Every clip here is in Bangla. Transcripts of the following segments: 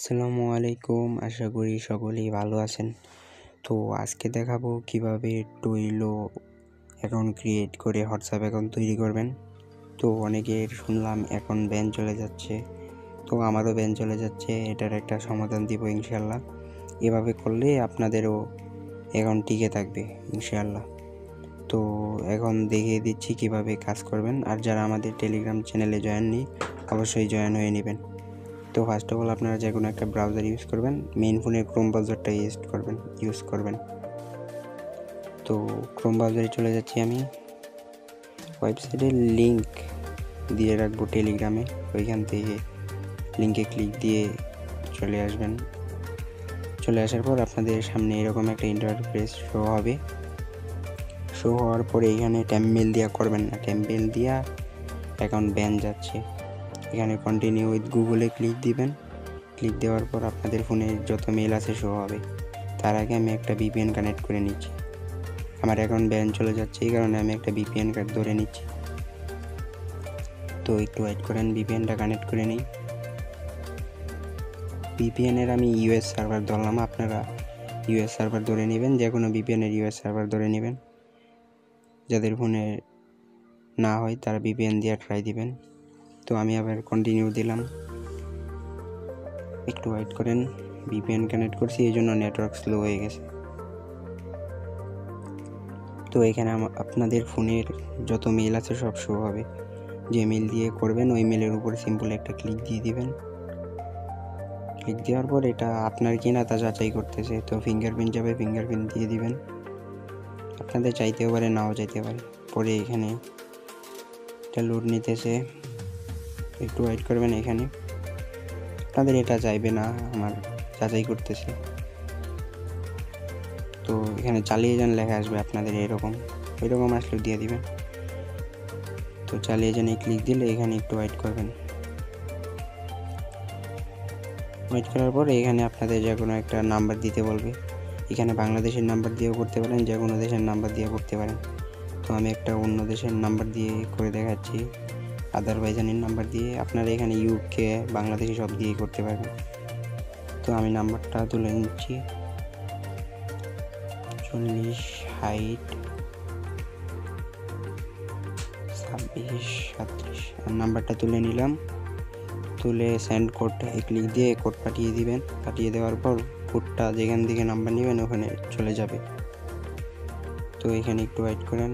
আসসালামু আলাইকুম, আশা করি সকলেই ভালো আছেন। তো আজকে দেখাবো কিভাবে টুইলো অ্যাকাউন্ট ক্রিয়েট করে হোয়াটসঅ্যাপ অ্যাকাউন্ট তৈরি করবেন। তো অনেকের শুনলাম অ্যাকাউন্ট ব্যান চলে যাচ্ছে, তো আমারও ব্যান চলে যাচ্ছে। এটার একটা সমাধান দিব ইনশাল্লাহ। এভাবে করলে আপনাদেরও অ্যাকাউন্ট টিকে থাকবে ইনশাল্লাহ। তো এখন দেখিয়ে দিচ্ছি কিভাবে কাজ করবেন। আর যারা আমাদের টেলিগ্রাম চ্যানেলে জয়েন নেই, অবশ্যই জয়েন হয়ে নেবেন। তো ফার্স্ট অফ অল আপনারা যে কোনো একটা ব্রাউজার ইউজ করবেন, মেইন ফোনের ক্রোম ব্রাউজারটা ইউজ করবেন। তো ক্রোম ব্রাউজারে চলে যাচ্ছি আমি। ওয়েবসাইটের লিঙ্ক দিয়ে রাখবো টেলিগ্রামে, ওইখান থেকে লিঙ্কে ক্লিক দিয়ে চলে আসবেন। চলে আসার পর আপনাদের সামনে এরকম একটা ইন্টারফেস শো হবে। শো হওয়ার পরে এখানে টেম্পমেল দেওয়া করবেন না, টেম্পমেল দিয়া অ্যাকাউন্ট ব্যান যাচ্ছে। এখানে কন্টিনিউ উইথ গুগলে ক্লিক দিবেন। ক্লিক দেওয়ার পর আপনাদের ফোনে যত মেল আছে শো হবে। তার আগে আমি একটা ভিপিএন কানেক্ট করে নিচ্ছি। আমার অ্যাকাউন্ট ব্যান চলে যাচ্ছে, এই কারণে আমি একটা ভিপিএন কার্ড ধরে নিচ্ছি। তো একটু ওয়েট করেন, ভিপিএনটা কানেক্ট করে নিই। ভিপিএনের আমি ইউএস সার্ভার ধরলাম, আপনারা ইউএস সার্ভার ধরে নেবেন, যে কোনো ভিপিএনের ইউএস সার্ভার ধরে নেবেন। যাদের ফোনে না হয় তারা ভিপিএন দিয়ে ট্রাই দিবেন। তো আমি আবার কন্টিনিউ দিলাম। একটু ওয়েট করেন, ভিপিএন কানেক্ট করছি, এই জন্য নেটওয়ার্ক স্লো হয়ে গেছে। তো এখানে আপনাদের ফোনের যত মেল আছে সব শো হবে। যে মেল দিয়ে করবেন ওই মেলের উপর সিম্পল একটা ক্লিক দিয়ে দিবেন। ক্লিক দেওয়ার পর এটা আপনার কিনা তা যাচাই করতেছে, তো ফিঙ্গারপ্রিন্ট যাবে, ফিঙ্গারপ্রিন্ট দিয়ে দিবেন। আপনাদের চাইতেও পারে, নাও চাইতে পারে। পরে এখানে এটা লোড নিতেছে, একটু ওয়েট করবেন। এখানে আপনাদের এটা চাইবে না, আমার যাচাই করতেছে। তো এখানে চালিয়ে যান লেখা আসবে আপনাদের, এরকম আসলে দিয়ে দিবেন। তো চালিয়ে যান ক্লিক দিলে এখানে একটু ওয়েট করবেন। ওয়েট করার পর এখানে আপনাদের যে কোনো একটা নাম্বার দিতে বলবে। এখানে বাংলাদেশের নাম্বার দিয়েও করতে পারেন, যে কোনো দেশের নাম্বার দিয়ে করতে পারেন। তো আমি একটা অন্য দেশের নাম্বার দিয়ে করে দেখাচ্ছি, আজারবাইজানের নাম্বার দিয়ে। আপনারা এখানে ইউকে, বাংলাদেশি সব দিয়ে করতে পারবেন। তো আমি নাম্বারটা তুলে নিচ্ছি, 40 হাইট 26 37। নাম্বারটা তুলে নিলাম। তুলে সেন্ড কোড ক্লিক দিয়ে কোড পাঠিয়ে দিবেন। পাঠিয়ে দেওয়ার পর কোডটা যেখান থেকে নাম্বার নেবেন ওখানে চলে যাবে। তো এখানে একটু ওয়েট করেন।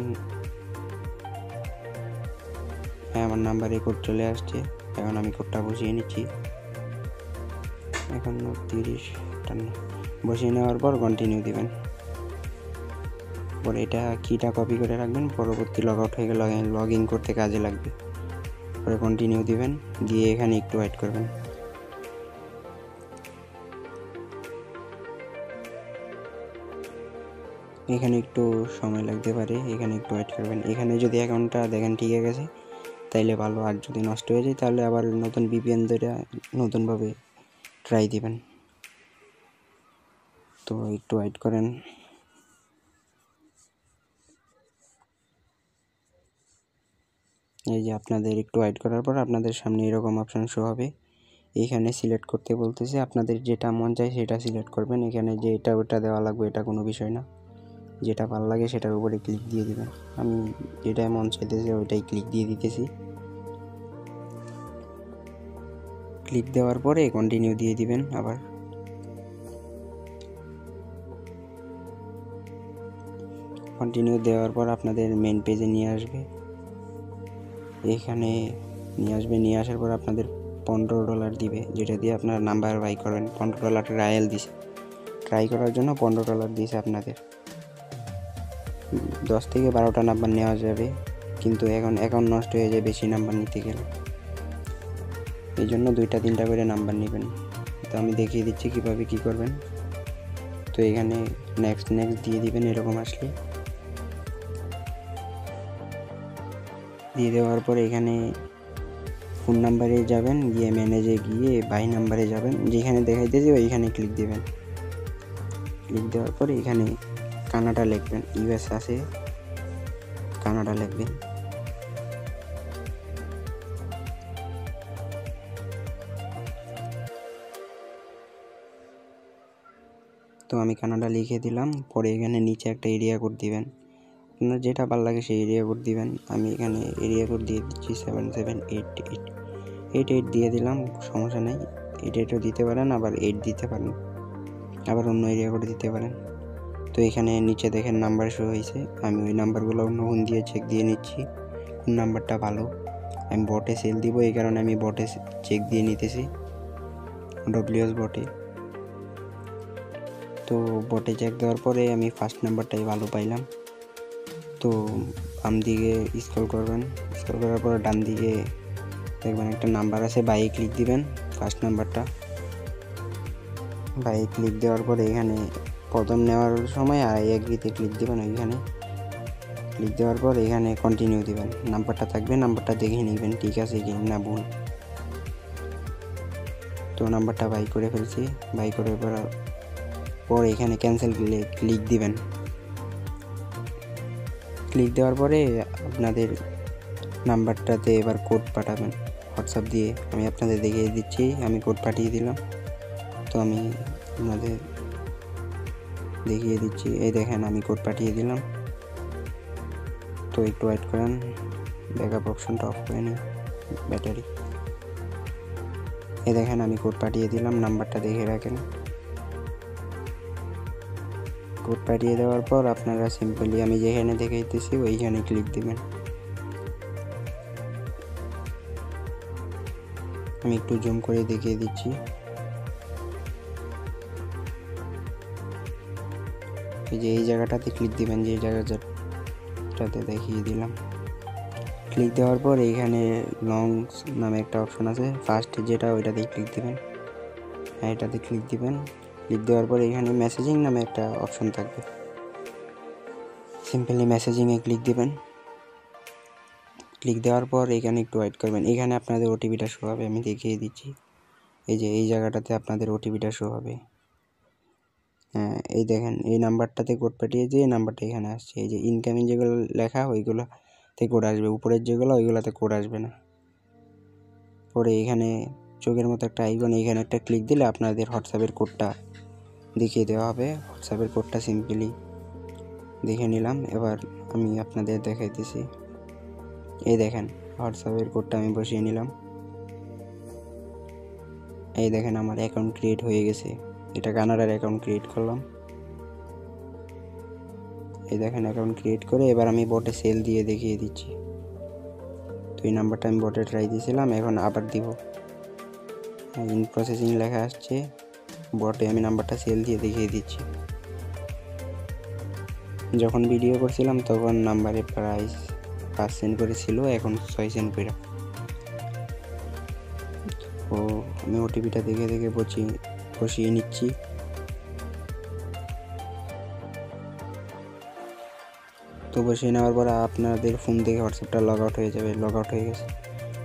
হ্যাঁ, আমার নাম্বারে কোড চলে আসছে। এখন আমি কোডটা বসিয়ে নিচ্ছি। এখন 30 বসিয়ে নেওয়ার পর কন্টিনিউ দিবেন। পরে এটা কিটা কপি করে রাখবেন, পরবর্তী লগ আউট হয়ে গেলে লগ ইন করতে কাজে লাগবে। পরে কন্টিনিউ দিবেন, দিয়ে এখানে একটু ওয়েট করবেন। এখানে একটু সময় লাগতে পারে, এখানে একটু ওয়েট করবেন। এখানে যদি অ্যাকাউন্টটা দেখেন ঠিক গেছে তাইলে ভালো, আর যদি নষ্ট হয়ে যায় তাহলে আবার নতুন ভিপিএন ধরে নতুনভাবে ট্রাই দিবেন। তো একটু ওয়েট করেন। এই যে আপনাদের একটু ওয়েট করার পর আপনাদের সামনে এরকম অপশন শো হবে। এইখানে সিলেক্ট করতে বলতেছে, আপনাদের যেটা মন চায় সেটা সিলেক্ট করবেন। এখানে যে এটা ওটা দেওয়া লাগবে এটা কোনো বিষয় না, যেটা ভালো লাগে সেটার উপরে ক্লিক দিয়ে দিবেন। আমি যেটাই মন চাইতেছে ওইটাই ক্লিক দিয়ে দিতেছি। ক্লিক দেওয়ার পরে কন্টিনিউ দিয়ে দিবেন। আবার কন্টিনিউ দেওয়ার পর আপনাদের মেন পেজে নিয়ে আসবে। এখানে নিয়ে আসার পর আপনাদের $15 দিবে, যেটা দিয়ে আপনার নাম্বার বাই করবেন। $15 ট্রায়াল দিছে, ট্রাই করার জন্য $15 দিয়েছে আপনাদের। 10 থেকে 12টা নাম্বার নেওয়া যাবে, কিন্তু এখন অ্যাকাউন্ট নষ্ট হয়ে যায় বেশি নাম্বার নিতে গেলে। এই জন্য 2-3টা করে নাম্বার নেবেন। তো আমি দেখিয়ে দিচ্ছি কীভাবে কী করবেন। তো এখানে নেক্সট দিয়ে দিবেন। এরকম আসলে দিয়ে দেওয়ার পরে এখানে ফোন নাম্বারে যাবেন, গিয়ে ম্যানেজে গিয়ে বাই নাম্বারে যাবেন, যেখানে দেখাইতেছে ওইখানে ক্লিক দেবেন। ক্লিক দেওয়ার পরে এখানে কানাডা লিখবেন, ইউএস আছে কানাডা লিখবেন। তো আমি কানাডা লিখে দিলাম। পরে এখানে নিচে একটা এরিয়া কোড দিবেন, আপনার যেটা ভালো লাগে সেই এরিয়া কোড দিবেন। আমি এখানে এরিয়া কোড দিয়ে দিচ্ছি 7788 দিয়ে দিলাম, সমস্যা নেই। 88ও দিতে পারেন, আবার 8 দিতে পারেন, আবার অন্য এরিয়া কোড দিতে পারেন। তো এখানে নিচে দেখেন নাম্বার শো হয়েছে, আমি ওই নাম্বারগুলো অন্য ফোন দিয়ে চেক দিয়ে নিচ্ছি কোন নাম্বারটা ভালো। আমি বটে সেল দিব, এই কারণে আমি বটে চেক দিয়ে নিতেছি, ডব্লিউএস বটে। তো বটে চেক দেওয়ার পরে আমি ফার্স্ট নাম্বারটাই ভালো পাইলাম। তো বাম দিকে স্ক্রল করবেন, স্ক্রল করার পর ডান দিকে দেখবেন একটা নাম্বার আছে, বাইয়ে ক্লিক দিবেন। ফার্স্ট নাম্বারটা বাইয়ে ক্লিক দেওয়ার পরে এখানে প্রথম নেওয়ার সময় আর এগ্রিতে ক্লিক দিবেন। ওইখানে ক্লিক দেওয়ার পর এখানে কন্টিনিউ দিবেন, নাম্বারটা থাকবে, নাম্বারটা দেখে নেবেন ঠিক আছে কি না ভুল। তো নাম্বারটা বাই করে ফেলছি, বাই করে পর এখানে ক্যান্সেল ক্লিক দিবেন। ক্লিক দেওয়ার পরে আপনাদের নাম্বারটাতে এবার কোড পাঠাবেন হোয়াটসঅ্যাপ দিয়ে। আমি আপনাদের দেখিয়ে দিচ্ছি, আমি কোড পাঠিয়ে দিলাম। তো আমি আপনাদের দেখিয়ে দিচ্ছি, এই দেখেন আমি কোড পাঠিয়ে দিলাম। তো একটু ওয়েট করেন, ব্যাকআপ অপশনটা অফ করে নিই, ব্যাটারি। এই দেখেন আমি কোড পাঠিয়ে দিলাম, নাম্বারটা দেখে রাখেন। কোড পাঠিয়ে দেওয়ার পর আপনারা সিম্পলি আমি যেখানে দেখাইতেছি ওইখানে ক্লিক দিবেন। আমি একটু জুম করে দেখিয়ে দিচ্ছি, এই যে এই জায়গাটাতে ক্লিক দিবেন, যে জায়গাটাতে দেখিয়ে দিলাম। ক্লিক দেওয়ার পর এইখানে লংস নামে একটা অপশন আছে, ফার্স্ট যেটা ওইটাতেই ক্লিক দিবেন, হ্যাঁ এটাতে ক্লিক দিবেন। ক্লিক দেওয়ার পর এখানে মেসেজিং নামে একটা অপশন থাকবে, সিম্পলি মেসেজিংয়ে ক্লিক দিবেন। ক্লিক দেওয়ার পর এখানে একটু ওয়েট করবেন, এখানে আপনাদের ওটিপিটা শো হবে, আমি দেখিয়ে দিচ্ছি। এই যে এই জায়গাটাতে আপনাদের ওটিপিটা শো হবে, হ্যাঁ এই দেখেন এই নাম্বারটাতে কোড পাঠিয়েছি, এই নাম্বারটা এখানে আসছে। এই যে ইনকামিং যেগুলো লেখা ওইগুলোতে কোড আসবে, উপরের যেগুলো ওইগুলোতে কোড আসবে না। পরে এখানে চোখের মতো একটা আইকন, এখানে একটা ক্লিক দিলে আপনাদের হোয়াটসঅ্যাপের কোডটা দেখিয়ে দেওয়া হবে। হোয়াটসঅ্যাপের কোডটা সিম্পলি দেখে নিলাম, এবার আমি আপনাদের দেখাইতেছি। এই দেখেন হোয়াটসঅ্যাপের কোডটা আমি বসিয়ে নিলাম। এই দেখেন আমার অ্যাকাউন্ট ক্রিয়েট হয়ে গেছে, এটা কানাডার অ্যাকাউন্ট ক্রিয়েট করলাম। এই দেখেন অ্যাকাউন্ট ক্রিয়েট করে এবার আমি বটে সেল দিয়ে দেখিয়ে দিচ্ছি। তো এই নাম্বারটা আমি বটে ট্রাই দিয়েছিলাম, এখন আবার দিব, ইন প্রসেসিং লেখা আসছে। বটে আমি নাম্বারটা সেল দিয়ে দেখিয়ে দিচ্ছি। যখন ভিডিও করছিলাম তখন নাম্বারের প্রাইস 5 সেন্ট করে ছিল, এখন 6 সেন্ট করে। ও আমি ওটিপিটা দেখে দেখে বসিয়ে নিচ্ছি। তো বসিয়ে নেওয়ার পর আপনাদের ফোন থেকে হোয়াটসঅ্যাপটা লগ আউট হয়ে যাবে। লগ আউট হয়ে গেছে,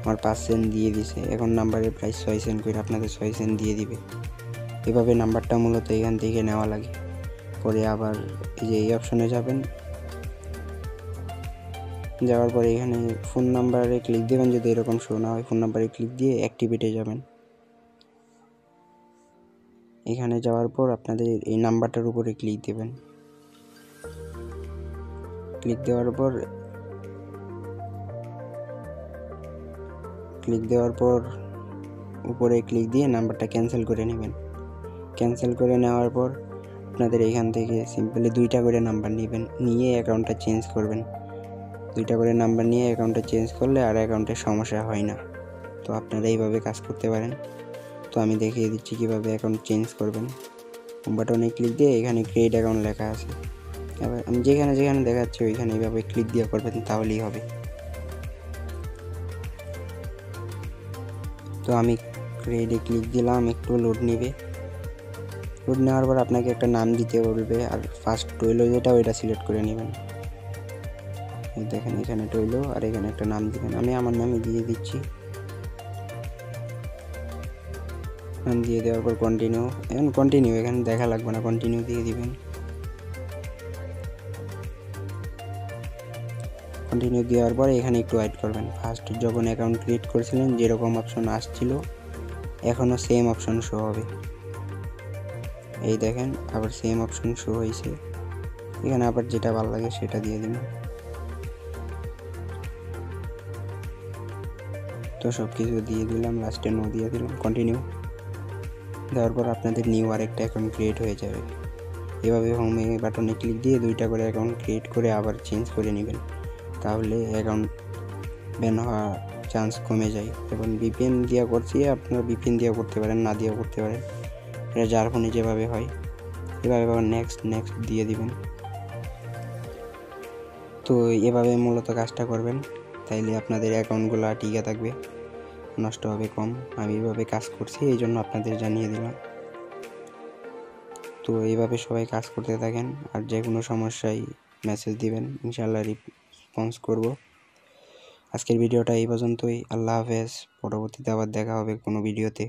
আমার 5 সেন্ট দিয়ে দিছে। এখন নাম্বারের প্রাইস 6 সেন্ট করে আপনাদের 6 সেন্ট দিয়ে দিবে। এভাবে নাম্বারটা মূলত এখান থেকে নেওয়া লাগে। পরে আবার এই যে এই অপশনে যাবেন, যাওয়ার পরে এখানে ফোন নাম্বারে ক্লিক দেবেন, যদি এরকম শো না হয় ফোন নাম্বারে ক্লিক দিয়ে অ্যাক্টিভেটে যাবেন। এখানে যাওয়ার পর আপনাদের এই নাম্বারটার উপরে ক্লিক দেবেন। ক্লিক দেওয়ার পর উপরে ক্লিক দিয়ে নাম্বারটা ক্যান্সেল করে নেবেন। ক্যান্সেল করে নেওয়ার পর আপনাদের এখান থেকে সিম্পলি 2টা করে নাম্বার নেবেন, নিয়ে অ্যাকাউন্টটা চেঞ্জ করবেন। 2টা করে নাম্বার নিয়ে অ্যাকাউন্টটা চেঞ্জ করলে আর অ্যাকাউন্টের সমস্যা হয় না। তো আপনারা এইভাবে কাজ করতে পারেন। তো আমি দেখিয়ে দিচ্ছি কীভাবে অ্যাকাউন্ট চেঞ্জ করবেন। বাটনে ক্লিক দিয়ে এখানে ক্রিয়েট অ্যাকাউন্ট লেখা আছে, এবার আমি যেখানে দেখাচ্ছি ওইখানে এইভাবে ক্লিক দিয়ে করবেন, তাহলেই হবে। তো আমি ক্রিয়েটে ক্লিক দিলাম, একটু লোড নেবে। লোড নেওয়ার পর আপনাকে একটা নাম দিতে বলবে, আর ফার্স্ট টইলো যেটা ওইটা সিলেক্ট করে নেবেন। দেখেন এখানে টইলো, আর এখানে একটা নাম দিবেন। আমি আমার নামই দিয়ে দিচ্ছি। নাম দিয়ে দেওয়ার পর কন্টিনিউ, এখন কন্টিনিউ এখানে দেখা লাগবে না, কন্টিনিউ দিয়ে দিবেন। কন্টিনিউ দেওয়ার পরে এখানে একটু ওয়েট করবেন। ফার্স্ট যখন অ্যাকাউন্ট ক্রিয়েট করেছিলেন যেরকম অপশন আসছিল এখনও সেম অপশন শো হবে। এই দেখেন আবার সেম অপশন শো হয়েছে। এখানে আবার যেটা ভালো লাগে সেটা দিয়ে দিন। তো সব কিছু দিয়ে দিলাম, লাস্টে নো দিয়ে দিলাম, কন্টিনিউ দেওয়ার পর আপনাদের নিউ আরেকটা অ্যাকাউন্ট ক্রিয়েট হয়ে যাবে। এভাবে হোমে বাটনে ক্লিক দিয়ে 2টা করে অ্যাকাউন্ট ক্রিয়েট করে আবার চেঞ্জ করে নেবেন, তাহলে অ্যাকাউন্ট ব্যান হওয়ার চান্স কমে যায়। এবং ভিপিএন দিয়ে করছি, আপনারা ভিপিএন দিয়েও করতে পারেন, না দিয়েও করতে পারেন, এটা যার ফোনে যেভাবে হয়। এভাবে আবার নেক্সট দিয়ে দিবেন। তো এভাবে মূলত কাজটা করবেন, তাইলে আপনাদের অ্যাকাউন্টগুলো টিকে থাকবে, নষ্ট হবে কম। আমি এভাবে কাজ করছি, এই জন্য আপনাদের জানিয়ে দিলাম। তো এইভাবে সবাই কাজ করতে থাকেন, আর যে কোনো সমস্যায় মেসেজ দিবেন, ইনশাআল্লাহ রেসপন্স করব। আজকের ভিডিওটা এই পর্যন্তই। আল্লাহ হাফেজ। পরবর্তীতে আবার দেখা হবে কোনো ভিডিওতে।